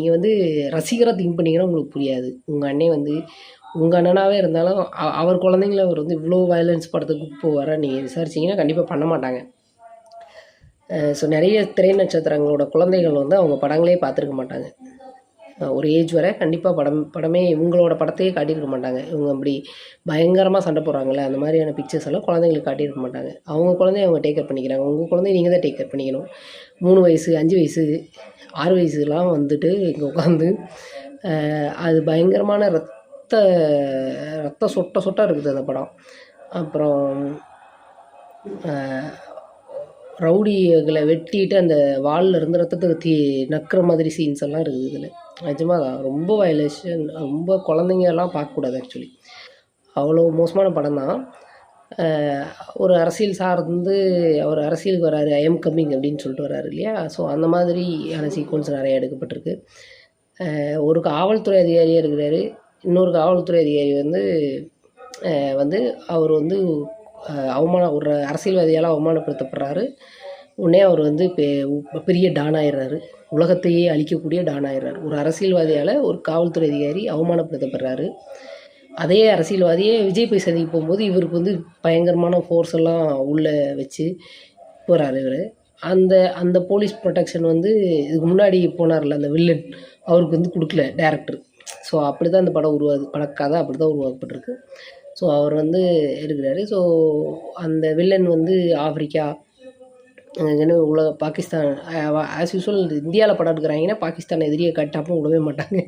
நீங்கள் வந்து ரசிகராக திங்க் பண்ணிங்கன்னா உங்களுக்கு புரியாது. உங்கள் அண்ணன் வந்து உங்கள் அண்ணனாவே இருந்தாலும் அவர் குழந்தைங்கள அவர் வந்து இவ்வளோ வயலன்ஸ் படத்துக்கு போவாரா நீங்கள் விசாரிச்சிங்கன்னா கண்டிப்பாக பண்ண மாட்டாங்க. ஸோ நிறைய திரை நட்சத்திரங்களோட குழந்தைகள் வந்து அவங்க படங்களே பார்த்துருக்க மாட்டாங்க. ஒரு ஏஜ் வரை கண்டிப்பாக படமே இவங்களோட படத்தையே காட்டியிருக்க மாட்டாங்க. இவங்க அப்படி பயங்கரமாக சண்டை போடுறாங்கல்ல, அந்த மாதிரியான பிக்சர்ஸ் எல்லாம் குழந்தைங்களுக்கு காட்டியிருக்க மாட்டாங்க. அவங்க குழந்தைய அவங்க டேக் கேர் பண்ணிக்கிறாங்க. உங்கள் குழந்தைய நீங்கள் தான் டேக் கேர் பண்ணிக்கணும். 3 வயசு 5 வயசு 6 வயசுலாம் வந்துட்டு இங்கே உட்காந்து அது பயங்கரமான ரத்தம் சொட்ட சொட்ட இருக்குது அந்த படம். அப்புறம் ரவுடிகளை வெட்டிட்டு அந்த வாலில் இருந்து ரத்தத்தை நக்கிற மாதிரி சீன்ஸ் எல்லாம் இருக்குது இதில். நிஜமாக தான் ரொம்ப வயலேஷன், ரொம்ப குழந்தைங்கலாம் பார்க்கக்கூடாது ஆக்சுவலி. அவ்வளோ மோசமான படம் தான். ஒரு அரசியல் சார்ந்து அவர் அரசியலுக்கு வராரு, ஐ எம் கம்மிங் அப்படின்னு சொல்லிட்டு வராரு இல்லையா? ஸோ அந்த மாதிரியான சீக்வன்ஸ் நிறைய எடுக்கப்பட்டிருக்கு. ஒரு காவல்துறை அதிகாரியாக இருக்கிறாரு. இன்னொரு காவல்துறை அதிகாரி வந்து அவர் வந்து ஒரு அரசியல்வாதியால் அவமானப்படுத்தப்படுறாரு. உடனே அவர் வந்து பெரிய டான் ஆயிடுறாரு. உலகத்தையே அழிக்கக்கூடிய டான் ஆயிடுறாரு. ஒரு அரசியல்வாதியால் ஒரு காவல்துறை அதிகாரி அவமானப்படுத்தப்படுறாரு. அதே அரசியல்வாதியே விஜய் போய் சந்திக்க போகும்போது இவருக்கு வந்து பயங்கரமான ஃபோர்ஸ் எல்லாம் உள்ளே வச்சு போகிறாரு இவர். அந்த போலீஸ் ப்ரொடெக்ஷன் வந்து இதுக்கு முன்னாடி போனார்ல அந்த வில்லன், அவருக்கு வந்து கொடுக்கல டேரக்டர். ஸோ அப்படி தான் அந்த படம் படக்கதை அப்படி தான் உருவாக்கப்பட்டிருக்கு. ஸோ அவர் வந்து இருக்கிறாரு. ஸோ அந்த வில்லன் வந்து ஆஃப்ரிக்கா பாகிஸ்தான் ஆஸ் யூஸ்வல் இந்தியாவில் படம் எடுக்கிறாங்கன்னா பாகிஸ்தான் எதிரியை கட்டாமல் விடவே மாட்டாங்க.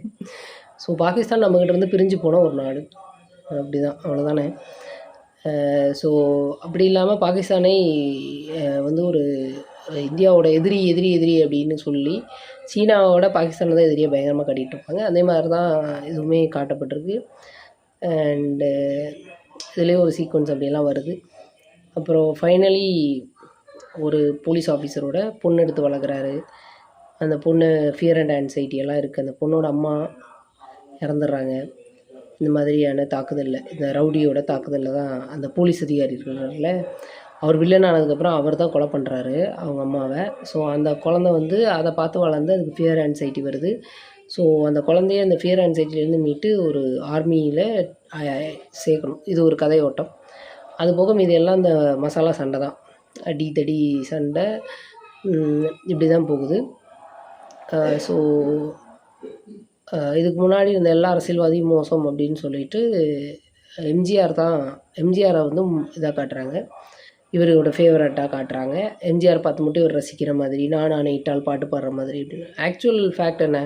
ஸோ பாகிஸ்தான் நம்மக்கிட்ட இருந்து பிரிஞ்சு போன ஒரு நாடு, அப்படி தான், அவ்வளோதானே. ஸோ அப்படி இல்லாமல் பாகிஸ்தானை வந்து ஒரு இந்தியாவோட எதிரி அப்படின்னு சொல்லி சீனாவோட பாகிஸ்தானை தான் எதிரியை பயங்கரமாக காட்டிகிட்டு இருப்பாங்க. அதே மாதிரி தான் இதுவுமே காட்டப்பட்டிருக்கு. அண்டு இதுலேயே ஒரு சீக்வன்ஸ் அப்படியெல்லாம் வருது. அப்புறம் ஃபைனலி ஒரு போலீஸ் ஆஃபீஸரோட பொண்ணு எடுத்து வளர்க்குறாரு. அந்த பொண்ணு ஃபியர் அண்ட் ஆன்சைட்டி எல்லாம் இருக்குது. அந்த பொண்ணோட அம்மா இறந்துடுறாங்க இந்த மாதிரியான தாக்குதலில், இந்த ரவுடியோட தாக்குதலில் தான். அந்த போலீஸ் அதிகாரி இருக்கிறதுனால அவர் வில்லன் ஆனதுக்கப்புறம் அவர் தான் கொலை பண்ணுறாரு அவங்க அம்மாவை. ஸோ அந்த குழந்தை வந்து அதை பார்த்து வளர்ந்து அதுக்கு ஃபியர் ஆன்சைட்டி வருது. ஸோ அந்த குழந்தைய அந்த ஃபியர் ஆன்சைட்டிலேருந்து மீட்டு ஒரு ஆர்மியில் சேர்க்கணும். இது ஒரு கதை ஓட்டம். அது போக மீது எல்லாம் இந்த மசாலா சண்டை தான், அடித்தடி சண்டை, இப்படி தான் போகுது. ஸோ இதுக்கு முன்னாடி இருந்த எல்லா அரசியல்வாதியும் மோசம் அப்படின்னு சொல்லிட்டு எம்ஜிஆரை வந்து இதாக காட்டுறாங்க, இவரோட ஃபேவரட்டாக காட்டுறாங்க. எம்ஜிஆர் பார்த்து மட்டும் இவர் ரசிக்கிற மாதிரி, நான் ஆணையிட்டால் பாட்டு பாடுற மாதிரி அப்படின்னு. ஆக்சுவல் ஃபேக்ட் என்ன,